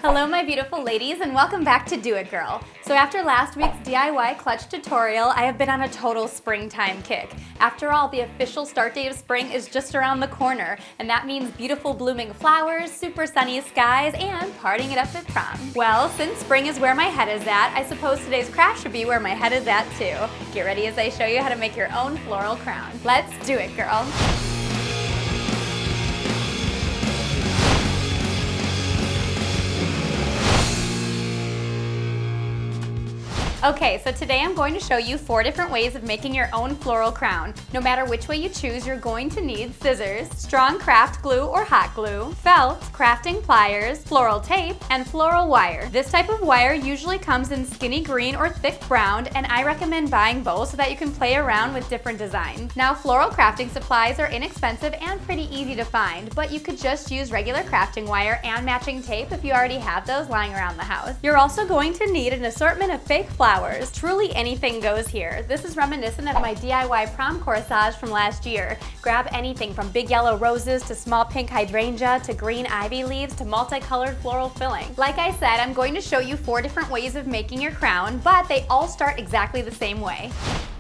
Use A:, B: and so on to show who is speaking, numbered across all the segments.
A: Hello my beautiful ladies and welcome back to Do It Girl. So after last week's DIY clutch tutorial, I have been on a total springtime kick. After all, the official start date of spring is just around the corner, and that means beautiful blooming flowers, super sunny skies, and partying it up at prom. Well, since spring is where my head is at, I suppose today's craft should be where my head is at too. Get ready as I show you how to make your own floral crown. Let's do it, girl. Okay, so today I'm going to show you 4 different ways of making your own floral crown. No matter which way you choose, you're going to need scissors, strong craft glue or hot glue, felt, crafting pliers, floral tape, and floral wire. This type of wire usually comes in skinny green or thick brown, and I recommend buying both so that you can play around with different designs. Now, floral crafting supplies are inexpensive and pretty easy to find, but you could just use regular crafting wire and matching tape if you already have those lying around the house. You're also going to need an assortment of fake flowers. Truly anything goes here. This is reminiscent of my DIY prom corsage from last year. Grab anything from big yellow roses to small pink hydrangea to green ivy leaves to multicolored floral filling. Like I said, I'm going to show you 4 different ways of making your crown, but they all start exactly the same way.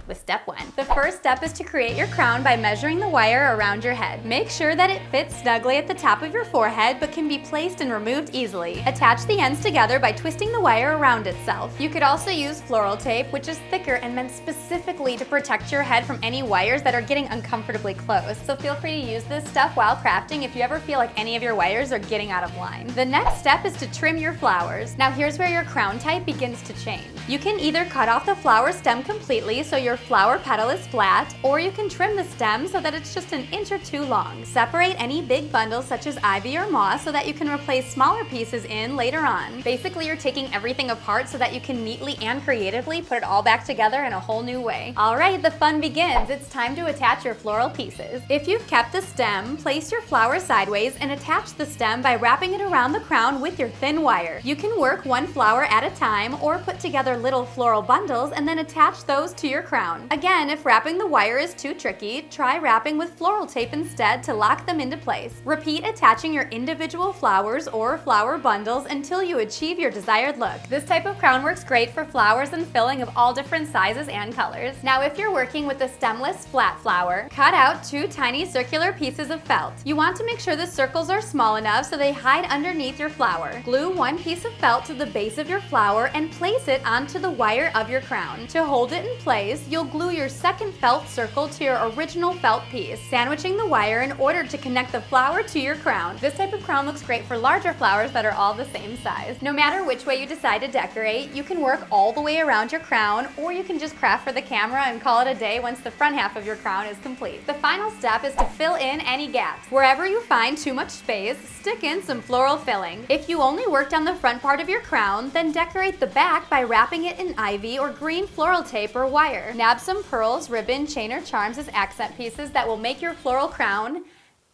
A: With step 1. The first step is to create your crown by measuring the wire around your head. Make sure that it fits snugly at the top of your forehead but can be placed and removed easily. Attach the ends together by twisting the wire around itself. You could also use floral tape, which is thicker and meant specifically to protect your head from any wires that are getting uncomfortably close. So feel free to use this stuff while crafting if you ever feel like any of your wires are getting out of line. The next step is to trim your flowers. Now here's where your crown type begins to change. You can either cut off the flower stem completely so your flower petal is flat, or you can trim the stem so that it's just an inch or 2 long. Separate any big bundles such as ivy or moss so that you can replace smaller pieces in later on. Basically, you're taking everything apart so that you can neatly and creatively put it all back together in a whole new way. Alright, the fun begins. It's time to attach your floral pieces. If you've kept the stem, place your flower sideways and attach the stem by wrapping it around the crown with your thin wire. You can work one flower at a time or put together little floral bundles and then attach those to your crown. Again, if wrapping the wire is too tricky, try wrapping with floral tape instead to lock them into place. Repeat attaching your individual flowers or flower bundles until you achieve your desired look. This type of crown works great for flowers and filling of all different sizes and colors. Now, if you're working with a stemless flat flower, cut out 2 tiny circular pieces of felt. You want to make sure the circles are small enough so they hide underneath your flower. Glue 1 piece of felt to the base of your flower and place it onto the wire of your crown. To hold it in place, you'll glue your second felt circle to your original felt piece, sandwiching the wire in order to connect the flower to your crown. This type of crown looks great for larger flowers that are all the same size. No matter which way you decide to decorate, you can work all the way around your crown, or you can just craft for the camera and call it a day once the front half of your crown is complete. The final step is to fill in any gaps. Wherever you find too much space, stick in some floral filling. If you only worked on the front part of your crown, then decorate the back by wrapping it in ivy or green floral tape or wire. Nab some pearls, ribbon, chain, or charms as accent pieces that will make your floral crown,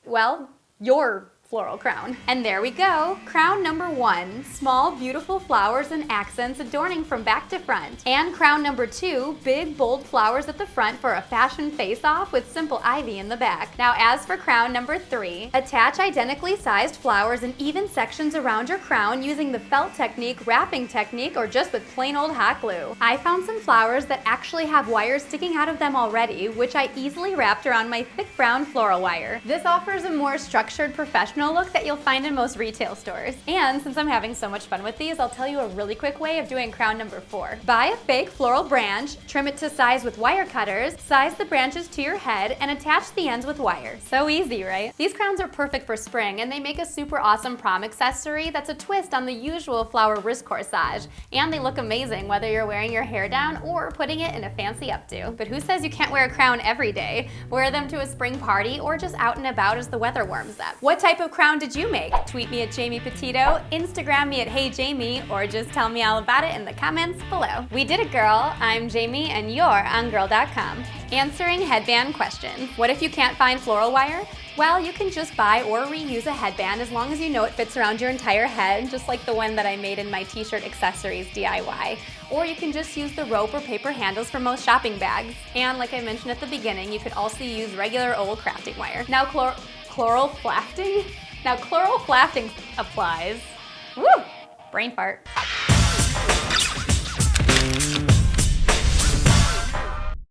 A: well, your floral crown. And there we go, crown number 1, small beautiful flowers and accents adorning from back to front. And crown number 2, big bold flowers at the front for a fashion face-off with simple ivy in the back. Now as for crown number 3, attach identically sized flowers in even sections around your crown using the felt technique, wrapping technique, or just with plain old hot glue. I found some flowers that actually have wires sticking out of them already, which I easily wrapped around my thick brown floral wire. This offers a more structured, professional look that you'll find in most retail stores. And since I'm having so much fun with these, I'll tell you a really quick way of doing crown number 4. Buy a fake floral branch, trim it to size with wire cutters, size the branches to your head, and attach the ends with wire. So easy, right? These crowns are perfect for spring, and they make a super awesome prom accessory that's a twist on the usual flower wrist corsage. And they look amazing whether you're wearing your hair down or putting it in a fancy updo. But who says you can't wear a crown every day? Wear them to a spring party or just out and about as the weather warms up. What type of crown did you make? Tweet me at Jamie Petito, Instagram me at HeyJamie, or just tell me all about it in the comments below. We did it, girl. I'm Jamie and you're on Gurl.com. Answering headband questions. What if you can't find floral wire? Well, you can just buy or reuse a headband as long as you know it fits around your entire head, just like the one that I made in my t-shirt accessories DIY. Or you can just use the rope or paper handles for most shopping bags. And like I mentioned at the beginning, you could also use regular old crafting wire. Now chloral flafting applies. Woo! Brain fart.